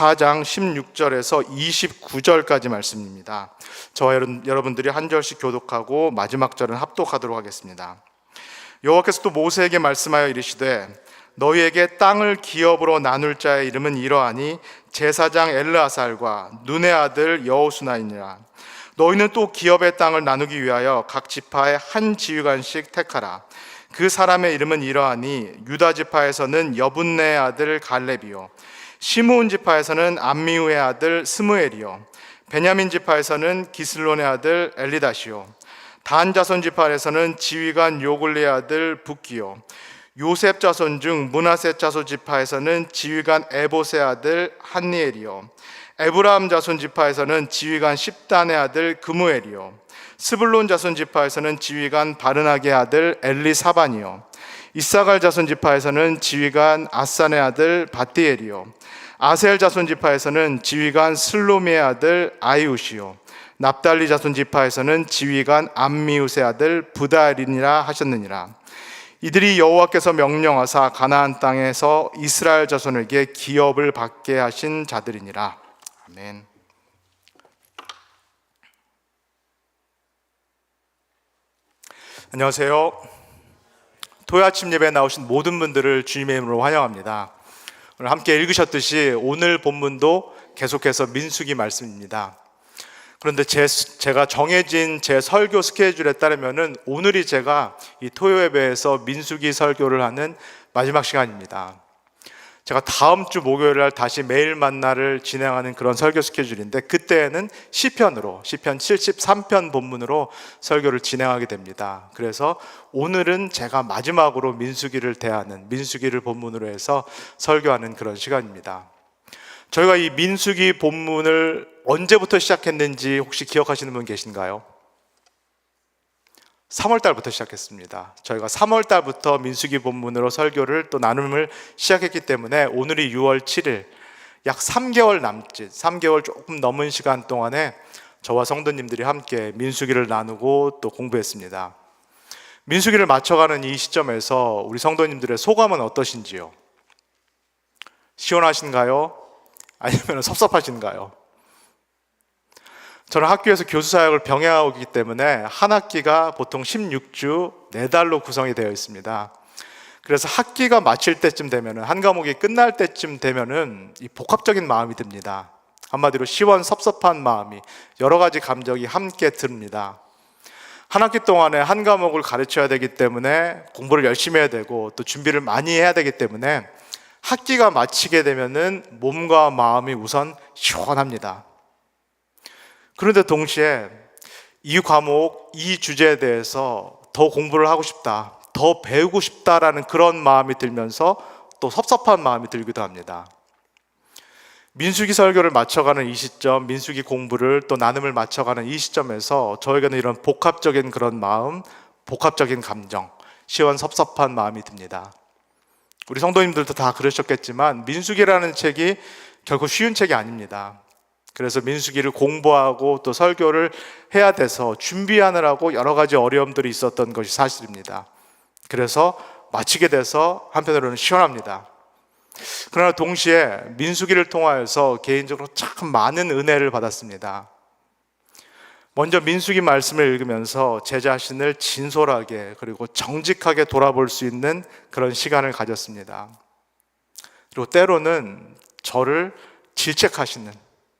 34장 16절에서 29절까지 말씀입니다. 저와 여러분들이 한 절씩 교독하고 마지막 절은 합독하도록 하겠습니다. 여호와께서 또 모세에게 말씀하여 이르시되 너희에게 땅을 기업으로 나눌 자의 이름은 이러하니 제사장 엘르아살과 눈의 아들 여호수아이니라. 너희는 또 기업의 땅을 나누기 위하여 각 지파에 한 지휘관씩 택하라. 그 사람의 이름은 이러하니 유다 지파에서는 여분네의 아들 갈렙이요, 시므온 지파에서는 암미우의 아들 스무엘이요, 베냐민 지파에서는 기슬론의 아들 엘리다시요, 단 자손 지파에서는 지휘관 요글리의 아들 붓기요, 요셉 자손 중 므낫세 자손 지파에서는 지휘관 에봇의 아들 한니엘이요, 에브라임 자손 지파에서는 지휘관 십단의 아들 그무엘이요, 스불론 자손 지파에서는 지휘관 바르나게의 아들 엘리사반이요, 이사갈 자손 지파에서는 지휘관 아산의 아들 바디엘이요, 아셀 자손 지파에서는 지휘관 슬로미의 아들 아이웃이요, 납달리 자손 지파에서는 지휘관 암미웃의 아들 부다엘이니라 하셨느니라. 이들이 여호와께서 명령하사 가나안 땅에서 이스라엘 자손에게 기업을 받게 하신 자들이니라. 아멘. 안녕하세요. 토요 아침 예배에 나오신 모든 분들을 주님의 이름으로 환영합니다. 오늘 함께 읽으셨듯이 오늘 본문도 계속해서 민수기 말씀입니다. 그런데 제가 정해진 제 설교 스케줄에 따르면은 오늘이 제가 이 토요 예배에서 민수기 설교를 하는 마지막 시간입니다. 제가 다음 주 목요일 날 다시 매일 만나를 진행하는 그런 설교 스케줄인데, 그때는 시편 73편 본문으로 설교를 진행하게 됩니다. 그래서 오늘은 제가 마지막으로 민수기를 본문으로 해서 설교하는 그런 시간입니다. 저희가 이 민수기 본문을 언제부터 시작했는지 혹시 기억하시는 분 계신가요? 3월 달부터 시작했습니다. 저희가 3월 달부터 민수기 본문으로 설교를 또 나눔을 시작했기 때문에 오늘이 6월 7일, 약 3개월 남짓, 3개월 조금 넘은 시간 동안에 저와 성도님들이 함께 민수기를 나누고 또 공부했습니다. 민수기를 맞춰가는 이 시점에서 우리 성도님들의 소감은 어떠신지요? 시원하신가요? 아니면 섭섭하신가요? 저는 학교에서 교수 사역을 병행하고 있기 때문에 한 학기가 보통 16주 4달로 구성이 되어 있습니다. 그래서 학기가 마칠 때쯤 되면은, 한 과목이 끝날 때쯤 되면은 이 복합적인 마음이 듭니다. 한마디로 시원섭섭한 마음이, 여러 가지 감정이 함께 듭니다. 한 학기 동안에 한 과목을 가르쳐야 되기 때문에 공부를 열심히 해야 되고 또 준비를 많이 해야 되기 때문에 학기가 마치게 되면은 몸과 마음이 우선 시원합니다. 그런데 동시에 이 과목, 이 주제에 대해서 더 공부를 하고 싶다, 더 배우고 싶다라는 그런 마음이 들면서 또 섭섭한 마음이 들기도 합니다. 민수기 설교를 맞춰가는 이 시점, 민수기 공부를 또 나눔을 맞춰가는 이 시점에서 저에게는 이런 복합적인 그런 마음, 복합적인 감정, 시원섭섭한 마음이 듭니다. 우리 성도님들도 다 그러셨겠지만 민수기라는 책이 결코 쉬운 책이 아닙니다. 그래서 민수기를 공부하고 또 설교를 해야 돼서 준비하느라고 여러 가지 어려움들이 있었던 것이 사실입니다. 그래서 마치게 돼서 한편으로는 시원합니다. 그러나 동시에 민수기를 통하여서 개인적으로 참 많은 은혜를 받았습니다. 먼저 민수기 말씀을 읽으면서 제 자신을 진솔하게 그리고 정직하게 돌아볼 수 있는 그런 시간을 가졌습니다. 그리고 때로는 저를 질책하시는,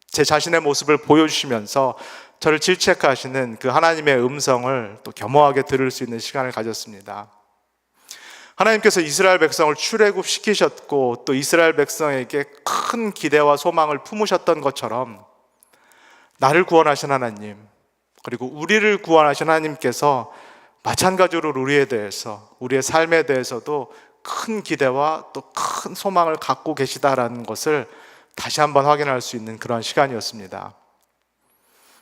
제 자신의 모습을 보여주시면서 저를 질책하시는 그 하나님의 음성을 또 겸허하게 들을 수 있는 시간을 가졌습니다. 하나님께서 이스라엘 백성을 출애굽시키셨고 또 이스라엘 백성에게 큰 기대와 소망을 품으셨던 것처럼 나를 구원하신 하나님, 그리고 우리를 구원하신 하나님께서 마찬가지로 우리에 대해서, 우리의 삶에 대해서도 큰 기대와 또 큰 소망을 갖고 계시다라는 것을 다시 한번 확인할 수 있는 그런 시간이었습니다.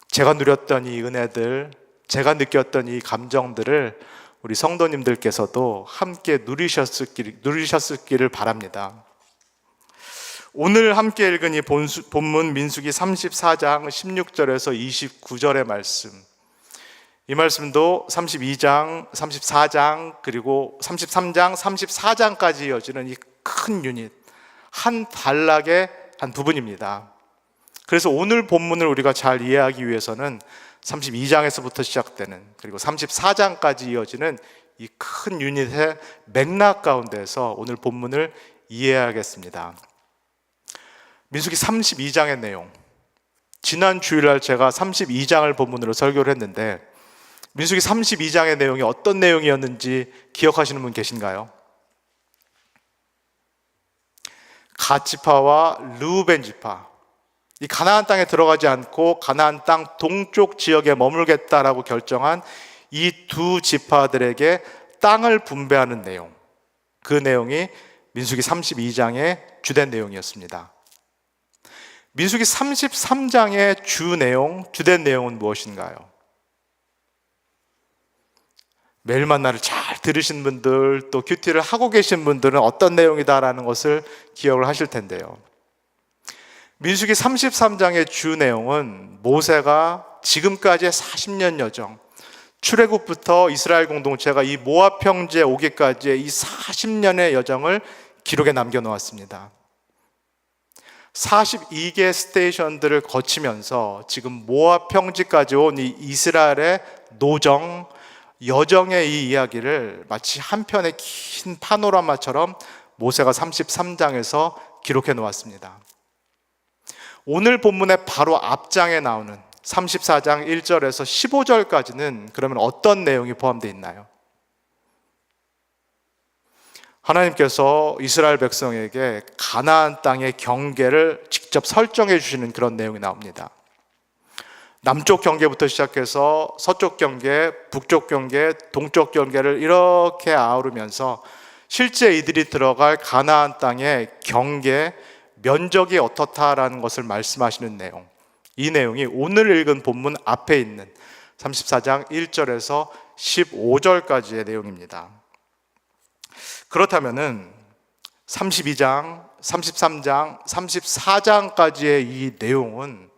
제가 누렸던 이 은혜들, 제가 느꼈던 이 감정들을 우리 성도님들께서도 함께 누리셨기를 바랍니다. 오늘 함께 읽은 이 본문 민수기 34장 16절에서 29절의 말씀, 이 말씀도 32장, 34장, 그리고 33장, 34장까지 이어지는 이 큰 유닛, 한 단락의 한 부분입니다. 그래서 오늘 본문을 우리가 잘 이해하기 위해서는 32장에서부터 시작되는 그리고 34장까지 이어지는 이 큰 유닛의 맥락 가운데서 오늘 본문을 이해하겠습니다. 민수기 32장의 내용, 지난 주일날 제가 32장을 본문으로 설교를 했는데 민수기 32장의 내용이 어떤 내용이었는지 기억하시는 분 계신가요? 갓 지파와 르우벤 지파, 이 가나안 땅에 들어가지 않고 가나안 땅 동쪽 지역에 머물겠다라고 결정한 이 두 지파들에게 땅을 분배하는 내용, 그 내용이 민수기 32장의 주된 내용이었습니다. 민수기 33장의 주된 내용은 무엇인가요? 매일 만나를 잘 들으신 분들, 또 큐티를 하고 계신 분들은 어떤 내용이다라는 것을 기억을 하실 텐데요. 민수기 33장의 주 내용은 모세가 지금까지의 40년 여정, 출애굽부터 이스라엘 공동체가 이 모압 평지에 오기까지의 이 40년의 여정을 기록에 남겨놓았습니다. 42개 스테이션들을 거치면서 지금 모압 평지까지 온 이 이스라엘의 노정, 여정의 이 이야기를 마치 한 편의 긴 파노라마처럼 모세가 33장에서 기록해 놓았습니다. 오늘 본문의 바로 앞장에 나오는 34장 1절에서 15절까지는 그러면 어떤 내용이 포함되어 있나요? 하나님께서 이스라엘 백성에게 가나안 땅의 경계를 직접 설정해 주시는 그런 내용이 나옵니다. 남쪽 경계부터 시작해서 서쪽 경계, 북쪽 경계, 동쪽 경계를 이렇게 아우르면서 실제 이들이 들어갈 가나안 땅의 경계, 면적이 어떻다라는 것을 말씀하시는 내용, 이 내용이 오늘 읽은 본문 앞에 있는 34장 1절에서 15절까지의 내용입니다. 그렇다면은 32장, 33장, 34장까지의 이 내용은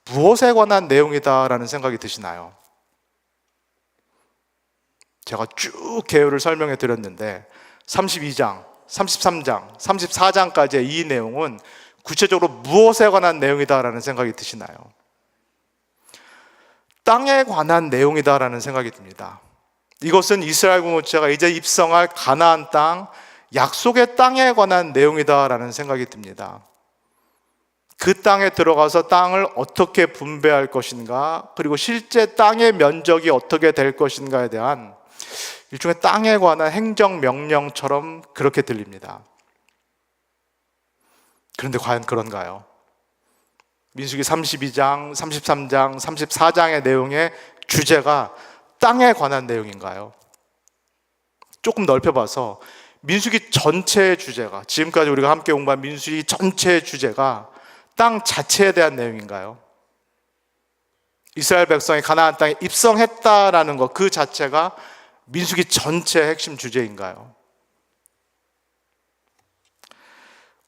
무엇에 관한 내용이다라는 생각이 드시나요? 제가 쭉 개요를 설명해 드렸는데 32장, 33장, 34장까지의 이 내용은 구체적으로 무엇에 관한 내용이다라는 생각이 드시나요? 땅에 관한 내용이다라는 생각이 듭니다. 이것은 이스라엘 공동체가 이제 입성할 가나안 땅, 약속의 땅에 관한 내용이다라는 생각이 듭니다. 그 땅에 들어가서 땅을 어떻게 분배할 것인가, 그리고 실제 땅의 면적이 어떻게 될 것인가에 대한 일종의 땅에 관한 행정명령처럼 그렇게 들립니다. 그런데 과연 그런가요? 민수기 32장, 33장, 34장의 내용의 주제가 땅에 관한 내용인가요? 조금 넓혀봐서 민수기 전체의 주제가, 지금까지 우리가 함께 공부한 민수기 전체의 주제가 땅 자체에 대한 내용인가요? 이스라엘 백성이 가나안 땅에 입성했다라는 것 그 자체가 민수기 전체의 핵심 주제인가요?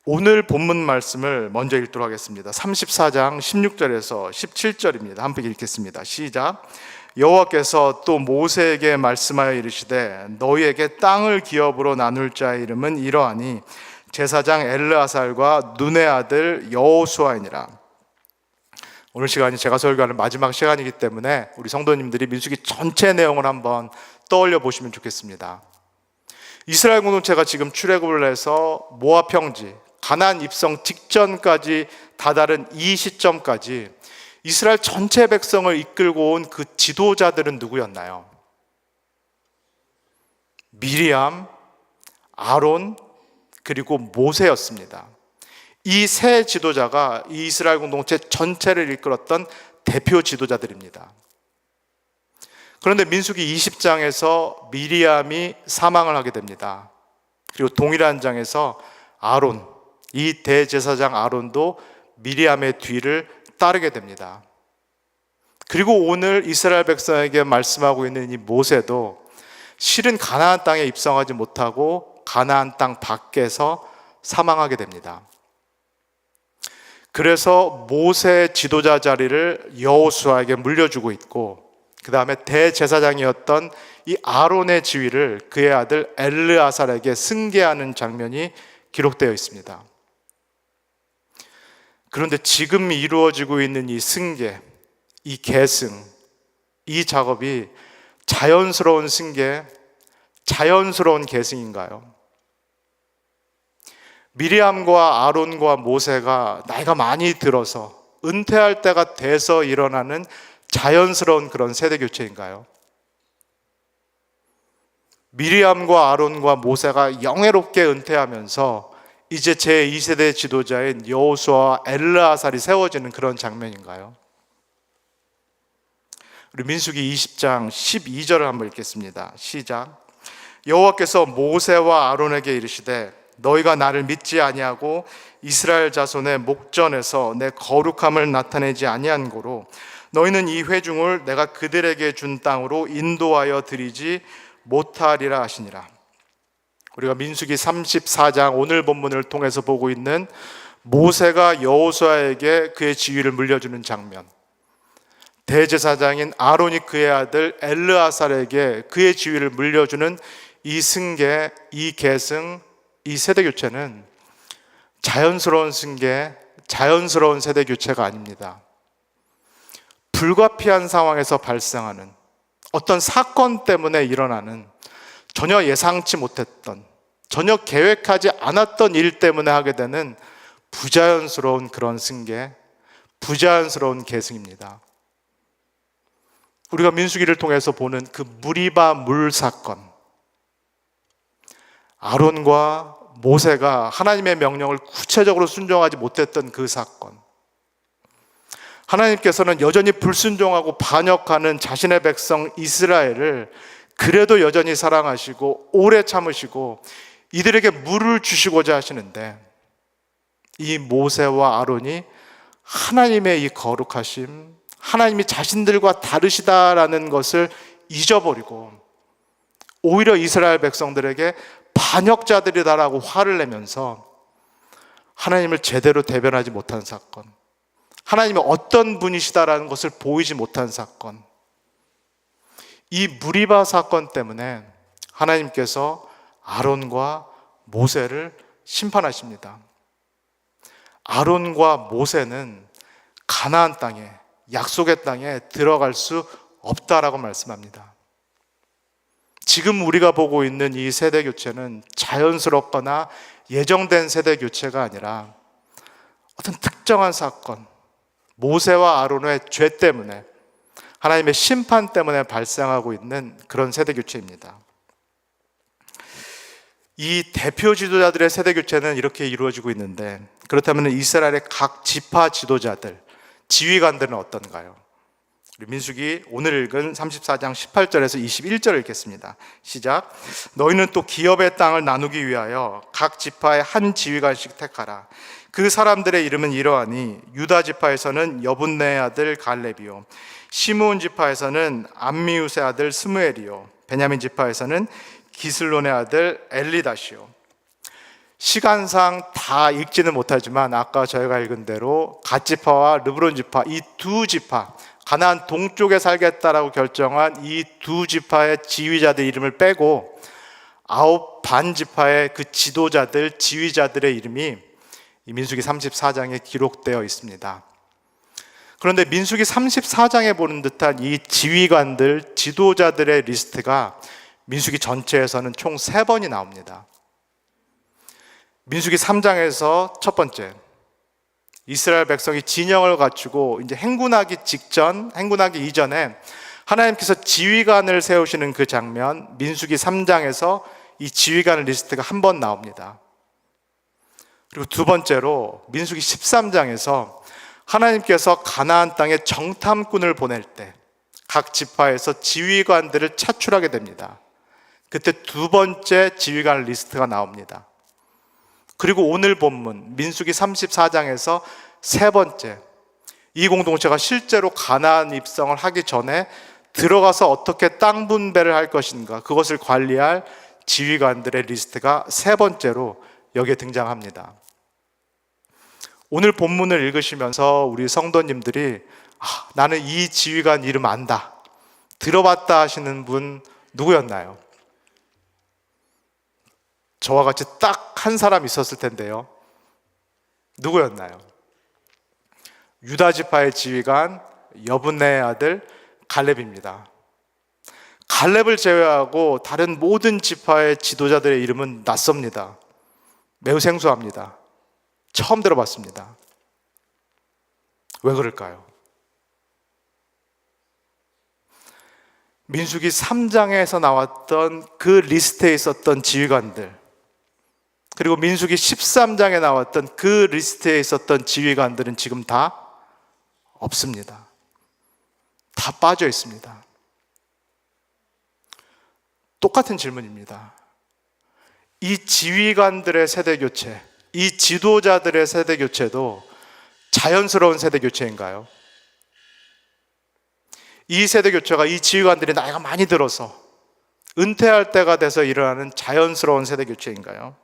오늘 본문 말씀을 먼저 읽도록 하겠습니다. 34장 16절에서 17절입니다. 함께 읽겠습니다. 시작. 여호와께서 또 모세에게 말씀하여 이르시되 너희에게 땅을 기업으로 나눌 자의 이름은 이러하니 제사장 엘르아살과 눈의 아들 여호수아이니라. 오늘 시간이 제가 설교하는 마지막 시간이기 때문에 우리 성도님들이 민수기 전체 내용을 한번 떠올려 보시면 좋겠습니다. 이스라엘 공동체가 지금 출애굽을 해서 모압 평지, 가나안 입성 직전까지 다다른 이 시점까지 이스라엘 전체 백성을 이끌고 온 그 지도자들은 누구였나요? 미리암, 아론, 그리고 모세였습니다. 이 세 지도자가 이 이스라엘 공동체 전체를 이끌었던 대표 지도자들입니다. 그런데 민수기 20장에서 미리암이 사망을 하게 됩니다. 그리고 동일한 장에서 아론, 이 대제사장 아론도 미리암의 뒤를 따르게 됩니다. 그리고 오늘 이스라엘 백성에게 말씀하고 있는 이 모세도 실은 가나안 땅에 입성하지 못하고 가나안 땅 밖에서 사망하게 됩니다. 그래서 모세 지도자 자리를 여호수아에게 물려주고 있고, 그 다음에 대제사장이었던 이 아론의 지위를 그의 아들 엘르아살에게 승계하는 장면이 기록되어 있습니다. 그런데 지금 이루어지고 있는 이 승계, 이 계승, 이 작업이 자연스러운 승계, 자연스러운 계승인가요? 미리암과 아론과 모세가 나이가 많이 들어서 은퇴할 때가 돼서 일어나는 자연스러운 그런 세대 교체인가요? 미리암과 아론과 모세가 영예롭게 은퇴하면서 이제 제2세대 지도자인 여호수아와 엘르아살이 세워지는 그런 장면인가요? 우리 민수기 20장 12절을 한번 읽겠습니다. 시작. 여호와께서 모세와 아론에게 이르시되 너희가 나를 믿지 아니하고 이스라엘 자손의 목전에서 내 거룩함을 나타내지 아니한 고로 너희는 이 회중을 내가 그들에게 준 땅으로 인도하여 드리지 못하리라 하시니라. 우리가 민수기 34장 오늘 본문을 통해서 보고 있는 모세가 여호수아에게 그의 지위를 물려주는 장면, 대제사장인 아론이 그의 아들 엘르아살에게 그의 지위를 물려주는 이 승계, 이 계승, 이 세대 교체는 자연스러운 승계, 자연스러운 세대 교체가 아닙니다. 불가피한 상황에서 발생하는 어떤 사건 때문에 일어나는 전혀 예상치 못했던, 전혀 계획하지 않았던 일 때문에 하게 되는 부자연스러운 그런 승계, 부자연스러운 계승입니다. 우리가 민수기를 통해서 보는 그 무리바 물 사건, 아론과 모세가 하나님의 명령을 구체적으로 순종하지 못했던 그 사건, 하나님께서는 여전히 불순종하고 반역하는 자신의 백성 이스라엘을 그래도 여전히 사랑하시고 오래 참으시고 이들에게 물을 주시고자 하시는데, 이 모세와 아론이 하나님의 이 거룩하심, 하나님이 자신들과 다르시다라는 것을 잊어버리고 오히려 이스라엘 백성들에게 반역자들이다라고 화를 내면서 하나님을 제대로 대변하지 못한 사건, 하나님이 어떤 분이시다라는 것을 보이지 못한 사건, 이 무리바 사건 때문에 하나님께서 아론과 모세를 심판하십니다. 아론과 모세는 가나안 땅에, 약속의 땅에 들어갈 수 없다라고 말씀합니다. 지금 우리가 보고 있는 이 세대 교체는 자연스럽거나 예정된 세대 교체가 아니라 어떤 특정한 사건, 모세와 아론의 죄 때문에, 하나님의 심판 때문에 발생하고 있는 그런 세대 교체입니다. 이 대표 지도자들의 세대 교체는 이렇게 이루어지고 있는데, 그렇다면 이스라엘의 각 지파 지도자들, 지휘관들은 어떤가요? 우리 민수기 오늘 읽은 34장 18절에서 21절을 읽겠습니다. 시작. 너희는 또 기업의 땅을 나누기 위하여 각 지파에 한 지휘관씩 택하라. 그 사람들의 이름은 이러하니 유다 지파에서는 여분네의 아들 갈렙이요, 시므온 지파에서는 암미우스의 아들 스무엘이요, 베냐민 지파에서는 기슬론의 아들 엘리다시요. 시간상 다 읽지는 못하지만 아까 저희가 읽은 대로 갓 지파와 르브론 지파, 이 두 지파, 가나안 동쪽에 살겠다라고 결정한 이 두 지파의 지휘자들 이름을 빼고 9반 지파의 그 지도자들, 지휘자들의 이름이 이 민수기 34장에 기록되어 있습니다. 그런데 민수기 34장에 보는 듯한 이 지휘관들, 지도자들의 리스트가 민수기 전체에서는 총 3번이 나옵니다. 민수기 3장에서 첫 번째, 이스라엘 백성이 진영을 갖추고 이제 행군하기 직전, 행군하기 이전에 하나님께서 지휘관을 세우시는 그 장면, 민수기 3장에서 이 지휘관 리스트가 한 번 나옵니다. 그리고 두 번째로 민수기 13장에서 하나님께서 가나안 땅에 정탐꾼을 보낼 때 각 지파에서 지휘관들을 차출하게 됩니다. 그때 두 번째 지휘관 리스트가 나옵니다. 그리고 오늘 본문 민수기 34장에서 세 번째, 이 공동체가 실제로 가나안 입성을 하기 전에 들어가서 어떻게 땅 분배를 할 것인가, 그것을 관리할 지휘관들의 리스트가 세 번째로 여기에 등장합니다. 오늘 본문을 읽으시면서 우리 성도님들이 나는 이 지휘관 이름 안다, 들어봤다 하시는 분 누구였나요? 저와 같이 딱 한 사람 있었을 텐데요. 누구였나요? 유다 지파의 지휘관 여분네의 아들 갈렙입니다. 갈렙을 제외하고 다른 모든 지파의 지도자들의 이름은 낯섭니다. 매우 생소합니다. 처음 들어봤습니다. 왜 그럴까요? 민수기 3장에서 나왔던 그 리스트에 있었던 지휘관들, 그리고 민수기 13장에 나왔던 그 리스트에 있었던 지휘관들은 지금 다 없습니다. 다 빠져 있습니다. 똑같은 질문입니다. 이 지휘관들의 세대 교체, 이 지도자들의 세대 교체도 자연스러운 세대 교체인가요? 이 세대 교체가 이 지휘관들이 나이가 많이 들어서 은퇴할 때가 돼서 일어나는 자연스러운 세대 교체인가요?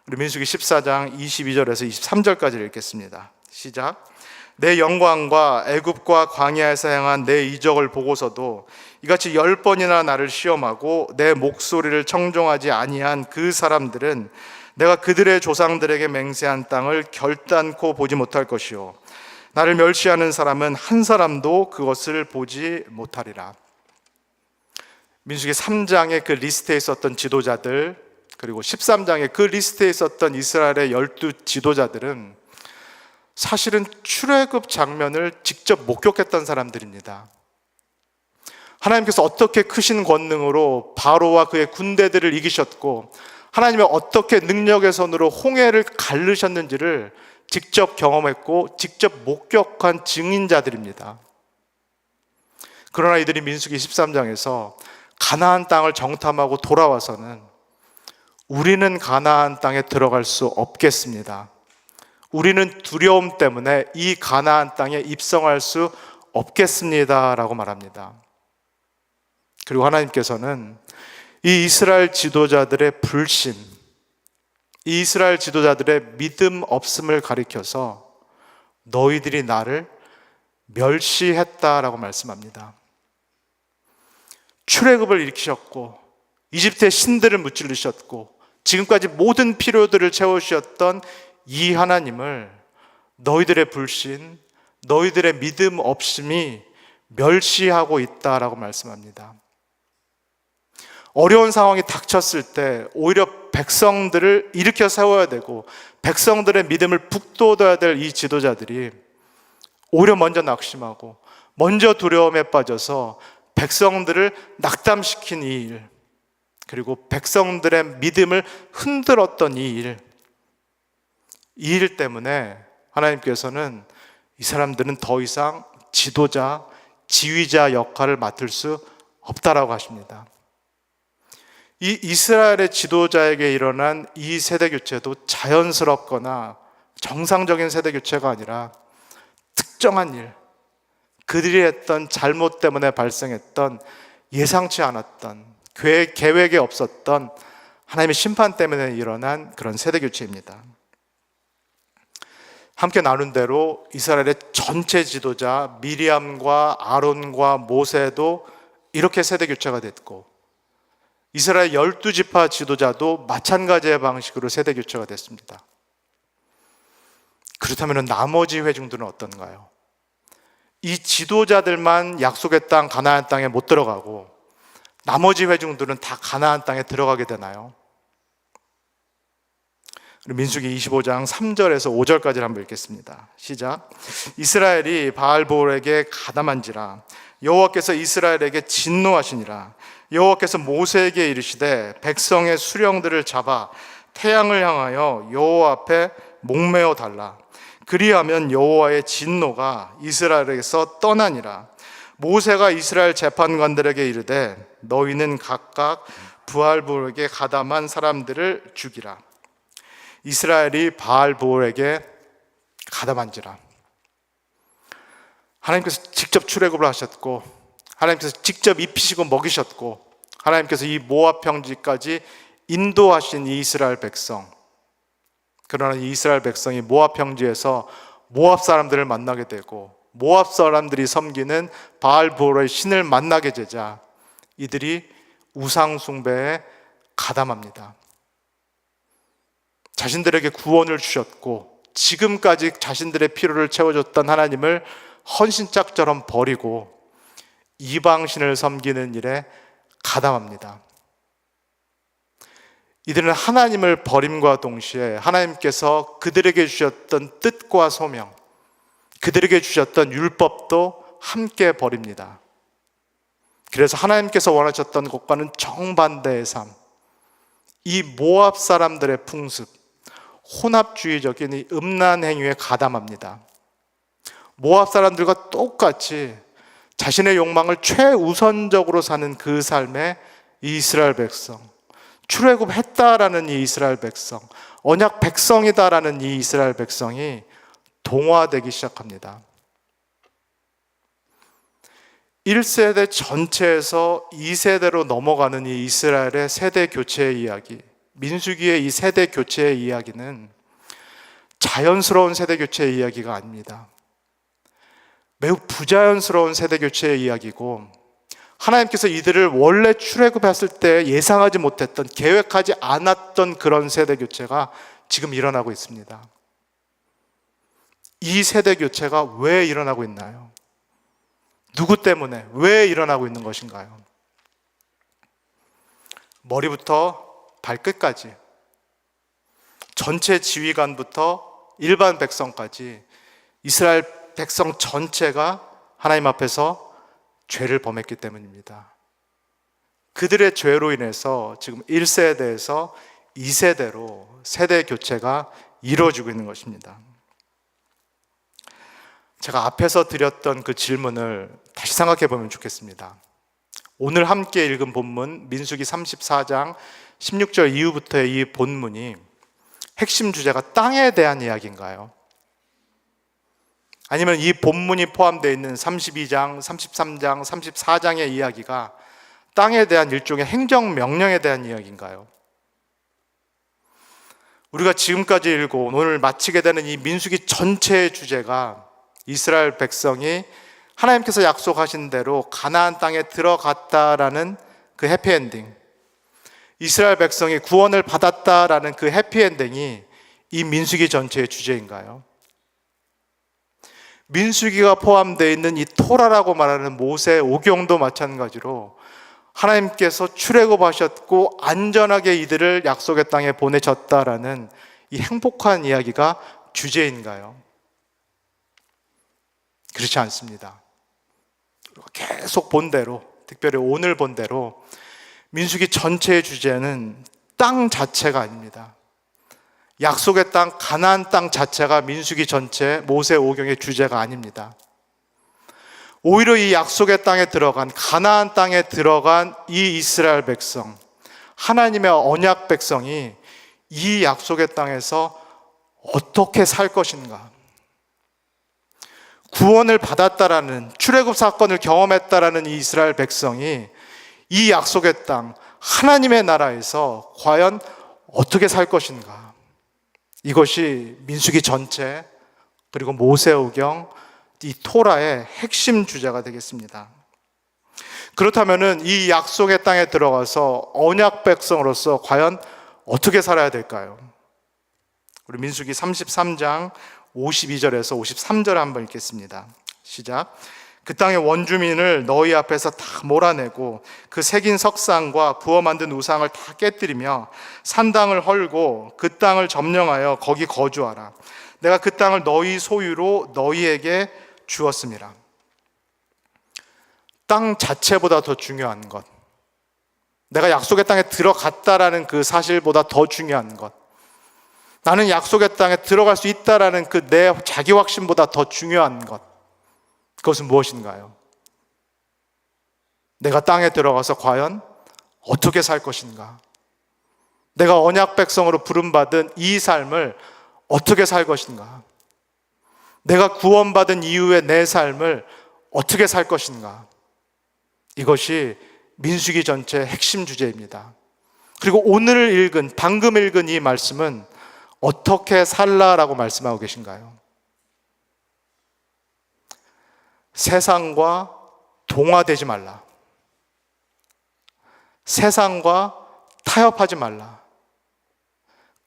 우리 민수기 14장 22절에서 23절까지 읽겠습니다. 시작. 내 영광과 애굽과 광야에서 행한 내 이적을 보고서도 이같이 10번이나 나를 시험하고 내 목소리를 청종하지 아니한 그 사람들은 내가 그들의 조상들에게 맹세한 땅을 결단코 보지 못할 것이요 나를 멸시하는 사람은 한 사람도 그것을 보지 못하리라. 민수기 3장의 그 리스트에 있었던 지도자들, 그리고 13장의 그 리스트에 있었던 이스라엘의 12 지도자들은 사실은 출애굽 장면을 직접 목격했던 사람들입니다. 하나님께서 어떻게 크신 권능으로 바로와 그의 군대들을 이기셨고 하나님의 어떻게 능력의 손으로 홍해를 가르셨는지를 직접 경험했고 직접 목격한 증인자들입니다. 그러나 이들이 민수기 13장에서 가나안 땅을 정탐하고 돌아와서는 우리는 가나안 땅에 들어갈 수 없겠습니다. 우리는 두려움 때문에 이 가나안 땅에 입성할 수 없겠습니다 라고 말합니다. 그리고 하나님께서는 이 이스라엘 지도자들의 불신, 이 이스라엘 지도자들의 믿음 없음을 가리켜서 너희들이 나를 멸시했다라고 말씀합니다. 출애굽을 일으키셨고 이집트의 신들을 무찌르셨고 지금까지 모든 필요들을 채우셨던 이 하나님을 너희들의 불신, 너희들의 믿음 없음이 멸시하고 있다라고 말씀합니다. 어려운 상황이 닥쳤을 때 오히려 백성들을 일으켜 세워야 되고 백성들의 믿음을 북돋아야 될 이 지도자들이 오히려 먼저 낙심하고 먼저 두려움에 빠져서 백성들을 낙담시킨 이 일, 그리고 백성들의 믿음을 흔들었던 이 일 때문에 하나님께서는 이 사람들은 더 이상 지도자, 지휘자 역할을 맡을 수 없다라고 하십니다. 이 이스라엘의 지도자에게 일어난 이 세대 교체도 자연스럽거나 정상적인 세대 교체가 아니라 특정한 일, 그들이 했던 잘못 때문에 발생했던 예상치 않았던 계획에 없었던 하나님의 심판 때문에 일어난 그런 세대 교체입니다. 함께 나눈 대로 이스라엘의 전체 지도자 미리암과 아론과 모세도 이렇게 세대 교체가 됐고 이스라엘 12지파 지도자도 마찬가지의 방식으로 세대 교체가 됐습니다. 그렇다면 나머지 회중들은 어떤가요? 이 지도자들만 약속의 땅 가나안 땅에 못 들어가고 나머지 회중들은 다 가나안 땅에 들어가게 되나요? 민수기 25장 3절에서 5절까지 한번 읽겠습니다. 시작. 이스라엘이 바알볼에게 가담한지라 여호와께서 이스라엘에게 진노하시니라. 여호와께서 모세에게 이르시되 백성의 수령들을 잡아 태양을 향하여 여호와 앞에 목매어 달라. 그리하면 여호와의 진노가 이스라엘에게서 떠나니라. 모세가 이스라엘 재판관들에게 이르되 너희는 각각 브알볼에게 가담한 사람들을 죽이라. 이스라엘이 바알볼에게 가담한지라. 하나님께서 직접 출애굽을 하셨고 하나님께서 직접 입히시고 먹이셨고 하나님께서 이 모압 평지까지 인도하신 이 이스라엘 백성, 그러나 이 이스라엘 백성이 모압 평지에서 모압 사람들을 만나게 되고 모압 사람들이 섬기는 바알볼의 신을 만나게 되자 이들이 우상 숭배에 가담합니다. 자신들에게 구원을 주셨고 지금까지 자신들의 필요를 채워줬던 하나님을 헌신짝처럼 버리고 이방신을 섬기는 일에 가담합니다. 이들은 하나님을 버림과 동시에 하나님께서 그들에게 주셨던 뜻과 소명, 그들에게 주셨던 율법도 함께 버립니다. 그래서 하나님께서 원하셨던 것과는 정반대의 삶, 이 모압 사람들의 풍습, 혼합주의적인 이 음란 행위에 가담합니다. 모압 사람들과 똑같이 자신의 욕망을 최우선적으로 사는 그 삶에 이 이스라엘 백성, 출애굽했다라는 이 이스라엘 백성, 언약 백성이다라는 이 이스라엘 백성이 동화되기 시작합니다. 1세대 전체에서 2세대로 넘어가는 이 이스라엘의 세대 교체의 이야기, 민수기의 이 세대 교체의 이야기는 자연스러운 세대 교체의 이야기가 아닙니다. 매우 부자연스러운 세대 교체의 이야기고, 하나님께서 이들을 원래 출애굽했을 때 예상하지 못했던, 계획하지 않았던 그런 세대 교체가 지금 일어나고 있습니다. 이 세대 교체가 왜 일어나고 있나요? 누구 때문에 왜 일어나고 있는 것인가요? 머리부터 발끝까지, 전체 지휘관부터 일반 백성까지 이스라엘 백성 전체가 하나님 앞에서 죄를 범했기 때문입니다. 그들의 죄로 인해서 지금 1세대에서 2세대로 세대 교체가 이루어지고 있는 것입니다. 제가 앞에서 드렸던 그 질문을 다시 생각해 보면 좋겠습니다. 오늘 함께 읽은 본문 민수기 34장 16절 이후부터의 이 본문이 핵심 주제가 땅에 대한 이야기인가요? 아니면 이 본문이 포함되어 있는 32장, 33장, 34장의 이야기가 땅에 대한 일종의 행정명령에 대한 이야기인가요? 우리가 지금까지 읽고 오늘 마치게 되는 이 민수기 전체의 주제가 이스라엘 백성이 하나님께서 약속하신 대로 가나안 땅에 들어갔다라는 그 해피엔딩, 이스라엘 백성이 구원을 받았다라는 그 해피엔딩이 이 민수기 전체의 주제인가요? 민수기가 포함되어 있는 이 토라라고 말하는 모세 오경도 마찬가지로 하나님께서 출애굽하셨고 안전하게 이들을 약속의 땅에 보내셨다라는 이 행복한 이야기가 주제인가요? 그렇지 않습니다. 계속 본 대로, 특별히 오늘 본 대로 민수기 전체의 주제는 땅 자체가 아닙니다. 약속의 땅, 가나안 땅 자체가 민수기 전체 모세 오경의 주제가 아닙니다. 오히려 이 약속의 땅에 들어간, 가나안 땅에 들어간 이 이스라엘 백성, 하나님의 언약 백성이 이 약속의 땅에서 어떻게 살 것인가, 구원을 받았다라는, 출애굽 사건을 경험했다라는 이 이스라엘 백성이 이 약속의 땅, 하나님의 나라에서 과연 어떻게 살 것인가, 이것이 민수기 전체 그리고 모세오경 이 토라의 핵심 주제가 되겠습니다. 그렇다면 이 약속의 땅에 들어가서 언약 백성으로서 과연 어떻게 살아야 될까요? 우리 민수기 33장 52절에서 53절 한번 읽겠습니다. 시작. 그 땅의 원주민을 너희 앞에서 다 몰아내고 그 새긴 석상과 부어 만든 우상을 다 깨뜨리며 산당을 헐고 그 땅을 점령하여 거기 거주하라. 내가 그 땅을 너희 소유로 너희에게 주었습니다. 땅 자체보다 더 중요한 것, 내가 약속의 땅에 들어갔다라는 그 사실보다 더 중요한 것, 나는 약속의 땅에 들어갈 수 있다라는 그 내 자기 확신보다 더 중요한 것, 그것은 무엇인가요? 내가 땅에 들어가서 과연 어떻게 살 것인가? 내가 언약 백성으로 부름받은 이 삶을 어떻게 살 것인가? 내가 구원받은 이후의 내 삶을 어떻게 살 것인가? 이것이 민수기 전체의 핵심 주제입니다. 그리고 오늘 읽은, 방금 읽은 이 말씀은 어떻게 살라라고 말씀하고 계신가요? 세상과 동화되지 말라. 세상과 타협하지 말라.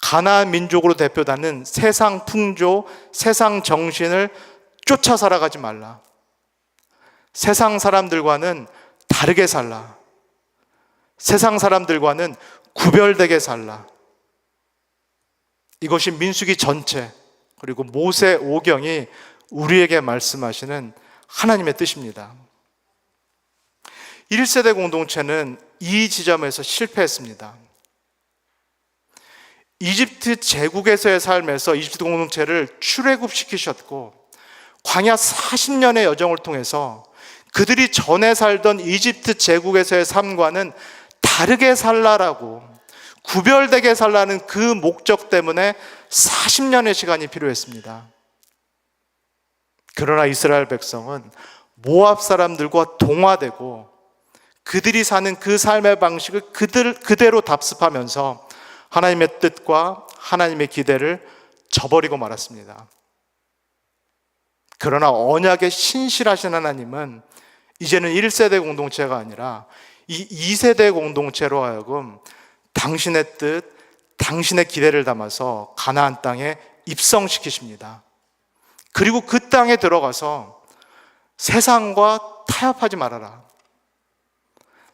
가나안 민족으로 대표되는 세상 풍조, 세상 정신을 쫓아 살아가지 말라. 세상 사람들과는 다르게 살라. 세상 사람들과는 구별되게 살라. 이것이 민수기 전체, 그리고 모세 오경이 우리에게 말씀하시는 하나님의 뜻입니다. 1세대 공동체는 이 지점에서 실패했습니다. 이집트 제국에서의 삶에서 이집트 공동체를 출애굽시키셨고, 광야 40년의 여정을 통해서 그들이 전에 살던 이집트 제국에서의 삶과는 다르게 살라라고, 구별되게 살라는 그 목적 때문에 40년의 시간이 필요했습니다. 그러나 이스라엘 백성은 모압 사람들과 동화되고 그들이 사는 그 삶의 방식을 그대로 답습하면서 하나님의 뜻과 하나님의 기대를 저버리고 말았습니다. 그러나 언약의 신실하신 하나님은 이제는 1세대 공동체가 아니라 이 2세대 공동체로 하여금 당신의 뜻, 당신의 기대를 담아서 가나안 땅에 입성시키십니다. 그리고 그 땅에 들어가서 세상과 타협하지 말아라.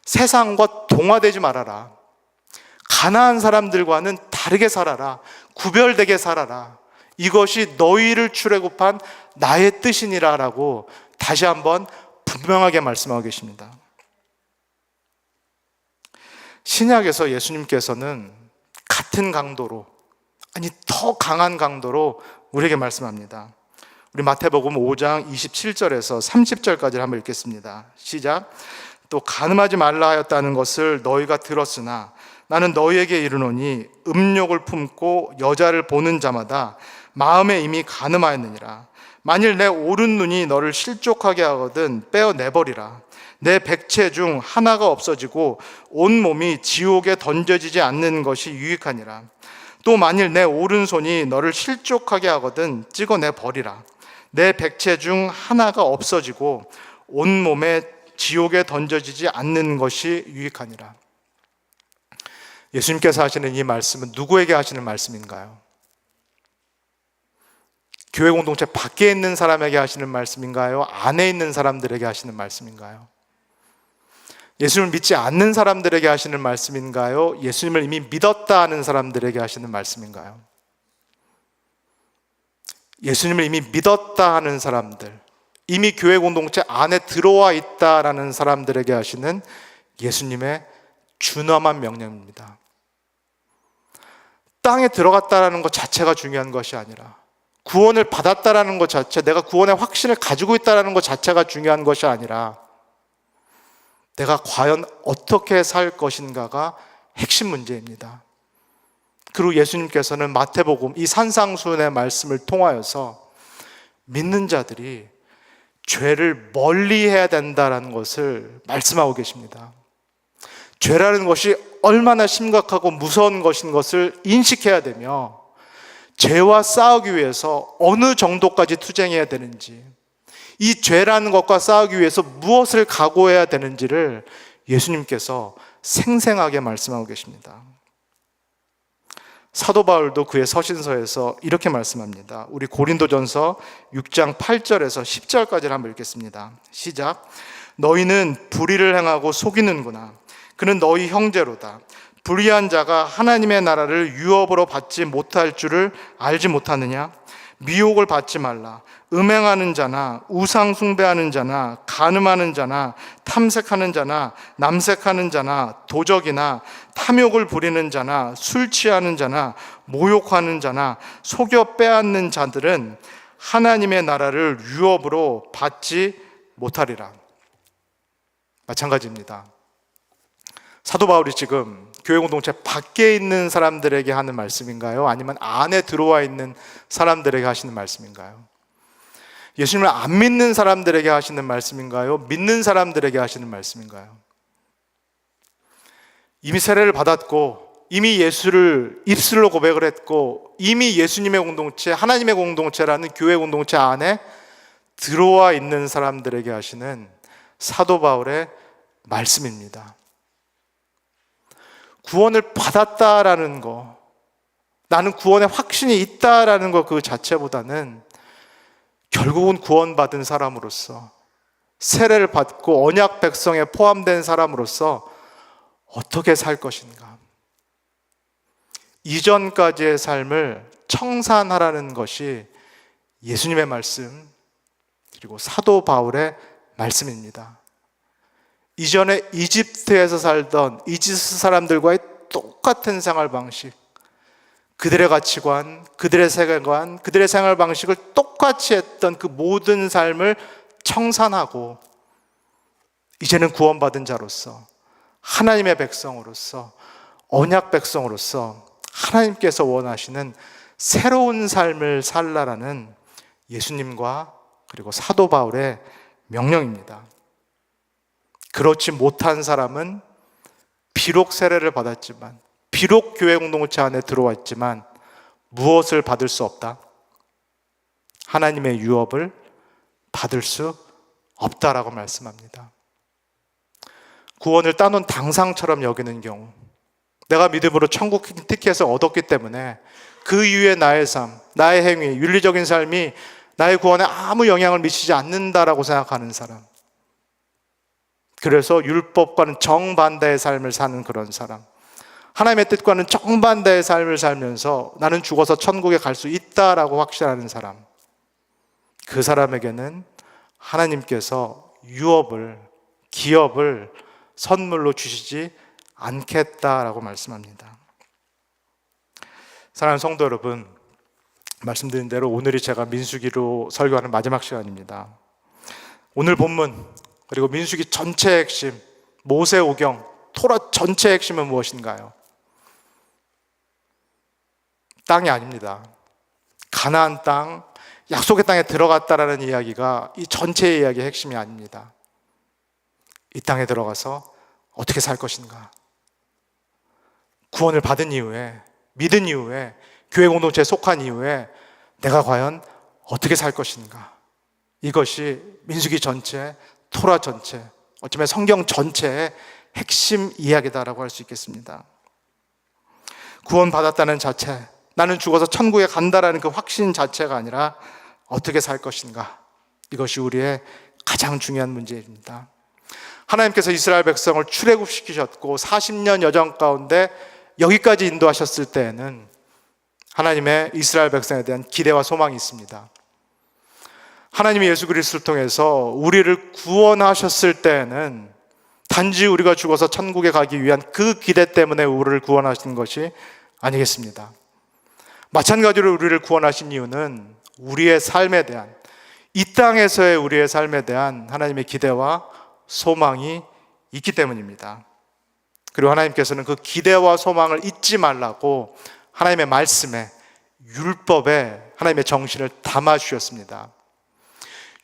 세상과 동화되지 말아라. 가나안 사람들과는 다르게 살아라. 구별되게 살아라. 이것이 너희를 출애굽한 나의 뜻이니라 라고 다시 한번 분명하게 말씀하고 계십니다. 신약에서 예수님께서는 같은 강도로, 아니 더 강한 강도로 우리에게 말씀합니다. 우리 마태복음 5장 27절에서 30절까지 한번 읽겠습니다. 시작. 또 간음하지 말라 하였다는 것을 너희가 들었으나 나는 너희에게 이르노니 음욕을 품고 여자를 보는 자마다 마음에 이미 간음하였느니라. 만일 내 오른 눈이 너를 실족하게 하거든 빼어내버리라. 내 백체 중 하나가 없어지고 온 몸이 지옥에 던져지지 않는 것이 유익하니라. 또 만일 내 오른손이 너를 실족하게 하거든 찍어내버리라. 내 백체 중 하나가 없어지고 온 몸에 지옥에 던져지지 않는 것이 유익하니라. 예수님께서 하시는 이 말씀은 누구에게 하시는 말씀인가요? 교회 공동체 밖에 있는 사람에게 하시는 말씀인가요? 안에 있는 사람들에게 하시는 말씀인가요? 예수님을 믿지 않는 사람들에게 하시는 말씀인가요? 예수님을 이미 믿었다 하는 사람들에게 하시는 말씀인가요? 예수님을 이미 믿었다 하는 사람들, 이미 교회 공동체 안에 들어와 있다라는 사람들에게 하시는 예수님의 준엄한 명령입니다. 땅에 들어갔다라는 것 자체가 중요한 것이 아니라 구원을 받았다라는 것 자체, 내가 구원의 확신을 가지고 있다라는 것 자체가 중요한 것이 아니라 내가 과연 어떻게 살 것인가가 핵심 문제입니다. 그리고 예수님께서는 마태복음 이 산상수훈의 말씀을 통하여서 믿는 자들이 죄를 멀리해야 된다라는 것을 말씀하고 계십니다. 죄라는 것이 얼마나 심각하고 무서운 것인 것을 인식해야 되며 죄와 싸우기 위해서 어느 정도까지 투쟁해야 되는지, 이 죄라는 것과 싸우기 위해서 무엇을 각오해야 되는지를 예수님께서 생생하게 말씀하고 계십니다. 사도 바울도 그의 서신서에서 이렇게 말씀합니다. 우리 고린도전서 6장 8절에서 10절까지를 한번 읽겠습니다. 시작. 너희는 불의를 행하고 속이는구나. 그는 너희 형제로다. 불의한 자가 하나님의 나라를 유업으로 받지 못할 줄을 알지 못하느냐? 미혹을 받지 말라. 음행하는 자나 우상 숭배하는 자나 간음하는 자나 탐색하는 자나 남색하는 자나 도적이나 탐욕을 부리는 자나 술 취하는 자나 모욕하는 자나 속여 빼앗는 자들은 하나님의 나라를 유업으로 받지 못하리라. 마찬가지입니다. 사도 바울이 지금 교회 공동체 밖에 있는 사람들에게 하는 말씀인가요? 아니면 안에 들어와 있는 사람들에게 하시는 말씀인가요? 예수님을 안 믿는 사람들에게 하시는 말씀인가요? 믿는 사람들에게 하시는 말씀인가요? 이미 세례를 받았고, 이미 예수를 입술로 고백을 했고, 이미 예수님의 공동체, 하나님의 공동체라는 교회 공동체 안에 들어와 있는 사람들에게 하시는 사도 바울의 말씀입니다. 구원을 받았다라는 거, 나는 구원의 확신이 있다라는 것 그 자체보다는 결국은 구원받은 사람으로서, 세례를 받고 언약 백성에 포함된 사람으로서 어떻게 살 것인가, 이전까지의 삶을 청산하라는 것이 예수님의 말씀, 그리고 사도 바울의 말씀입니다. 이전에 이집트에서 살던 이집트 사람들과의 똑같은 생활 방식, 그들의 가치관, 그들의 세계관, 그들의 생활 방식을 똑같이 했던 그 모든 삶을 청산하고 이제는 구원받은 자로서, 하나님의 백성으로서, 언약 백성으로서 하나님께서 원하시는 새로운 삶을 살라라는 예수님과 그리고 사도 바울의 명령입니다. 그렇지 못한 사람은 비록 세례를 받았지만, 비록 교회 공동체 안에 들어와 있지만 무엇을 받을 수 없다? 하나님의 유업을 받을 수 없다라고 말씀합니다. 구원을 따놓은 당상처럼 여기는 경우, 내가 믿음으로 천국 티켓을 얻었기 때문에 그 이후의 나의 삶, 나의 행위, 윤리적인 삶이 나의 구원에 아무 영향을 미치지 않는다라고 생각하는 사람, 그래서 율법과는 정반대의 삶을 사는 그런 사람, 하나님의 뜻과는 정반대의 삶을 살면서 나는 죽어서 천국에 갈 수 있다라고 확신하는 사람, 그 사람에게는 하나님께서 유업을, 기업을 선물로 주시지 않겠다라고 말씀합니다. 사랑하는 성도 여러분, 말씀드린 대로 오늘이 제가 민수기로 설교하는 마지막 시간입니다. 오늘 본문, 그리고 민수기 전체의 핵심, 모세오경, 토라 전체의 핵심은 무엇인가요? 땅이 아닙니다. 가나안 땅, 약속의 땅에 들어갔다라는 이야기가 이 전체의 이야기의 핵심이 아닙니다. 이 땅에 들어가서 어떻게 살 것인가, 구원을 받은 이후에, 믿은 이후에, 교회 공동체에 속한 이후에 내가 과연 어떻게 살 것인가, 이것이 민수기 전체, 토라 전체, 어쩌면 성경 전체의 핵심 이야기다라고 할 수 있겠습니다. 구원받았다는 자체, 나는 죽어서 천국에 간다라는 그 확신 자체가 아니라 어떻게 살 것인가, 이것이 우리의 가장 중요한 문제입니다. 하나님께서 이스라엘 백성을 출애굽시키셨고 40년 여정 가운데 여기까지 인도하셨을 때에는 하나님의 이스라엘 백성에 대한 기대와 소망이 있습니다. 하나님이 예수 그리스도를 통해서 우리를 구원하셨을 때에는 단지 우리가 죽어서 천국에 가기 위한 그 기대 때문에 우리를 구원하신 것이 아니겠습니다. 마찬가지로 우리를 구원하신 이유는 우리의 삶에 대한, 이 땅에서의 우리의 삶에 대한 하나님의 기대와 소망이 있기 때문입니다. 그리고 하나님께서는 그 기대와 소망을 잊지 말라고 하나님의 말씀에, 율법에 하나님의 정신을 담아 주셨습니다.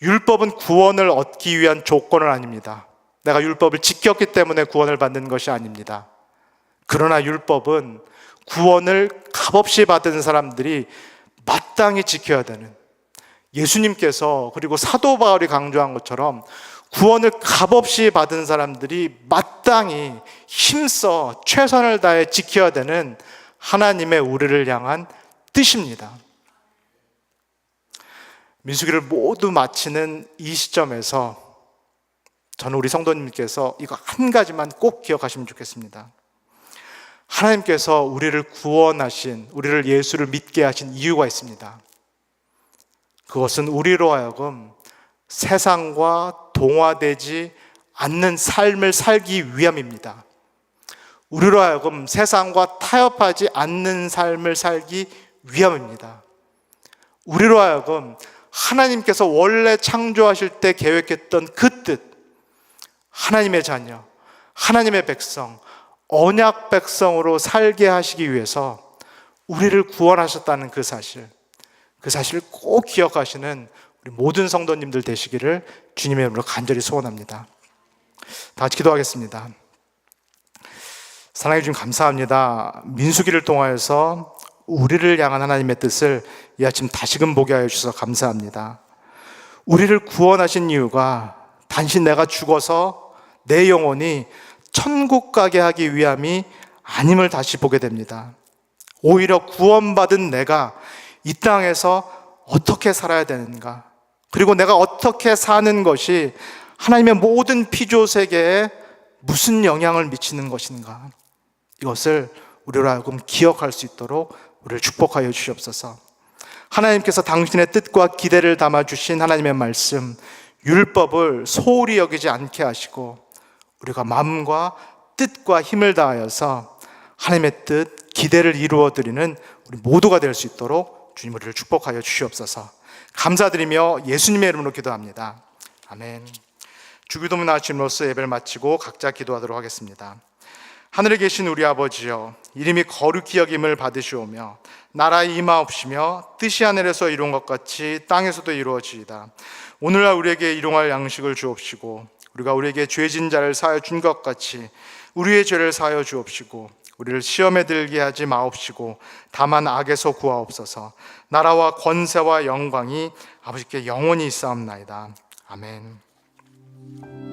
율법은 구원을 얻기 위한 조건은 아닙니다. 내가 율법을 지켰기 때문에 구원을 받는 것이 아닙니다. 그러나 율법은 구원을 값없이 받은 사람들이 마땅히 지켜야 되는, 예수님께서 그리고 사도 바울이 강조한 것처럼 구원을 값없이 받은 사람들이 마땅히 힘써 최선을 다해 지켜야 되는 하나님의 우리를 향한 뜻입니다. 민수기를 모두 마치는 이 시점에서 저는 우리 성도님께서 이거 한 가지만 꼭 기억하시면 좋겠습니다. 하나님께서 우리를 구원하신, 우리를 예수를 믿게 하신 이유가 있습니다. 그것은 우리로 하여금 세상과 동화되지 않는 삶을 살기 위함입니다. 우리로 하여금 세상과 타협하지 않는 삶을 살기 위함입니다. 우리로 하여금 하나님께서 원래 창조하실 때 계획했던 그 뜻, 하나님의 자녀, 하나님의 백성, 언약 백성으로 살게 하시기 위해서 우리를 구원하셨다는 그 사실을 꼭 기억하시는 우리 모든 성도님들 되시기를 주님의 이름으로 간절히 소원합니다. 다 같이 기도하겠습니다. 사랑해 주님 감사합니다. 민수기를 통하여서 우리를 향한 하나님의 뜻을 이 아침 다시금 보게 하여 주셔서 감사합니다. 우리를 구원하신 이유가 단지 내가 죽어서 내 영혼이 천국 가게 하기 위함이 아님을 다시 보게 됩니다. 오히려 구원받은 내가 이 땅에서 어떻게 살아야 되는가, 그리고 내가 어떻게 사는 것이 하나님의 모든 피조 세계에 무슨 영향을 미치는 것인가, 이것을 우리로 하여금 기억할 수 있도록 우리를 축복하여 주시옵소서. 하나님께서 당신의 뜻과 기대를 담아주신 하나님의 말씀, 율법을 소홀히 여기지 않게 하시고 우리가 마음과 뜻과 힘을 다하여서 하나님의 뜻, 기대를 이루어드리는 우리 모두가 될 수 있도록 주님 우리를 축복하여 주시옵소서. 감사드리며 예수님의 이름으로 기도합니다. 아멘. 주기도문 나침으로써 예배를 마치고 각자 기도하도록 하겠습니다. 하늘에 계신 우리 아버지여, 이름이 거룩히 여김을 받으시오며 나라의 임하옵시며 뜻이 하늘에서 이룬 것 같이 땅에서도 이루어지이다. 오늘날 우리에게 일용할 양식을 주옵시고 우리가 우리에게 죄진 자를 사하여 준 것 같이 우리의 죄를 사하여 주옵시고 우리를 시험에 들게 하지 마옵시고 다만 악에서 구하옵소서. 나라와 권세와 영광이 아버지께 영원히 있사옵나이다. 아멘.